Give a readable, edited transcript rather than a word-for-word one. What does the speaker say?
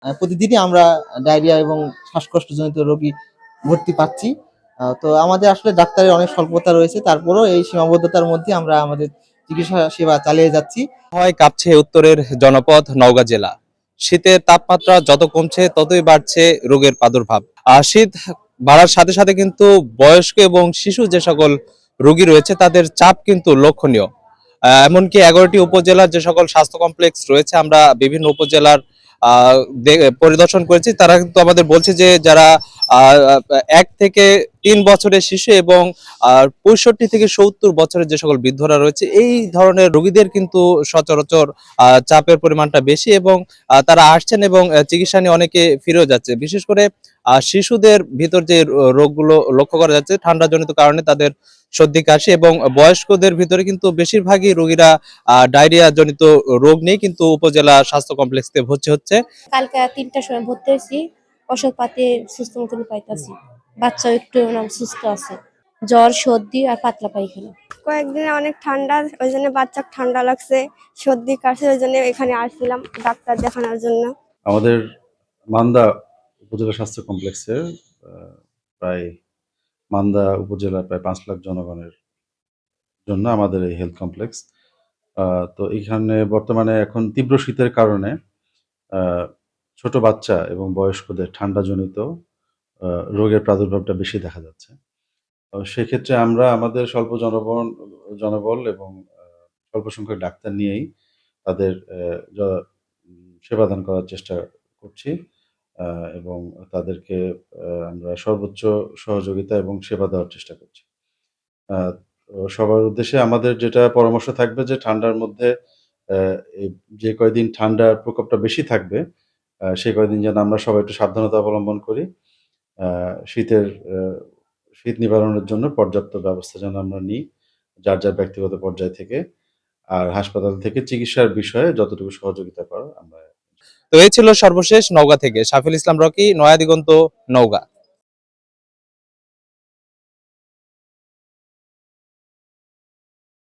প্রতিদিনই আমরা ডায়রিয়া এবং শ্বাসকষ্টজনিত রোগী ভর্তি পাচ্ছি। তো আমাদের আসলে ডাক্তারের অনেক স্বল্পতা রয়েছে। তারপরেও এই সীমাবদ্ধতার মধ্যে আমরা আমাদের চিকিৎসা সেবা চালিয়ে যাচ্ছি। হয় কাঁপছে উত্তরের জনপদ নওগাঁ জেলা। শীতের তাপমাত্রা যত কমছে ততই বাড়ছে রোগের প্রাদুর্ভাব। শীত বাড়ার সাথে সাথে কিন্তু বয়স্ক এবং শিশু যে সকল রোগী রয়েছে তাদের চাপ কিন্তু লক্ষণীয়। এমনকি 11টি উপজেলার যে সকল স্বাস্থ্য কমপ্লেক্স রয়েছে, আমরা বিভিন্ন উপজেলার পরিদর্শন করেছি। তারা কিন্তু আমাদের বলছে যে যারা 1 থেকে 3 বছরের শিশু এবং 65 থেকে 70 বছরের যে সকল বৃদ্ধরা রয়েছে, এই ধরনের রোগীদের কিন্তু সচরাচর চাপের পরিমাণটা বেশি এবং তারা আসছেন এবং চিকিৎসা নিয়ে অনেকে ফিরেও যাচ্ছে। বিশেষ করে শিশুদের ভিতর যে রোগগুলো লক্ষ্য করা যাচ্ছে ঠান্ডাজনিত কারণে, তাদের সর্দি কাশি, এবং বয়স্কদের ভিতরে কিন্তু বেশিরভাগই রোগীরা ডায়রিয়া জনিত রোগ নিয়ে কিন্তু উপজেলা স্বাস্থ্য কমপ্লেক্সে ভর্তি হচ্ছে। কালকে 3টার সময় ভর্তি হয়েছি, ওষুধ পাতি সুস্থ মতন পাইতাছি। বাচ্চা একটু সুস্থ আছে, জ্বর সর্দি আর পাতলা পায়খানা। কয়েকদিনে অনেক ঠান্ডা, ওই জন্য বাচ্চার ঠান্ডা লাগছে, সর্দি কাশি, ওই জন্য এখানে আসছিলাম ডাক্তার দেখানোর জন্য। আমাদের মান্দা উপজেলা স্বাস্থ্য কমপ্লেক্সের প্রায় মান্দা উপজেলার প্রায় 5 লাখ জনগণের জন্য আমাদের এই হেলথ কমপ্লেক্স। তো এখানে বর্তমানে এখন তীব্র শীতের কারণে ছোট বাচ্চা এবং বয়স্কদের ঠান্ডাজনিত রোগের প্রাদুর্ভাবটা বেশি দেখা যাচ্ছে। সেক্ষেত্রে আমরা আমাদের স্বল্প জনবল এবং স্বল্প সংখ্যক ডাক্তার নিয়েই তাদের সেবাদান করার চেষ্টা করছি এবং তাদেরকে আমরা সর্বোচ্চ সহযোগিতা এবং সেবা দেওয়ার চেষ্টা করছি। তো সবার উদ্দেশ্যে আমাদের যেটা পরামর্শ থাকবে যে ঠান্ডার মধ্যে এই যে কয়দিন ঠান্ডার প্রকোপটা বেশি থাকবে, সেই কয়দিন যেন আমরা সবাই একটু সাবধানতা অবলম্বন করি। শীত নিবারণের জন্য পর্যাপ্ত ব্যবস্থা যেন আমরা নিই যার ব্যক্তিগত পর্যায় থেকে। আর হাসপাতাল থেকে চিকিৎসার বিষয়ে যতটুকু সহযোগিতা করার আমরা। তো এই ছিল সর্বশেষ নওগাঁ থেকে শাফিল ইসলাম রকি, নয়া দিগন্ত, নওগাঁ।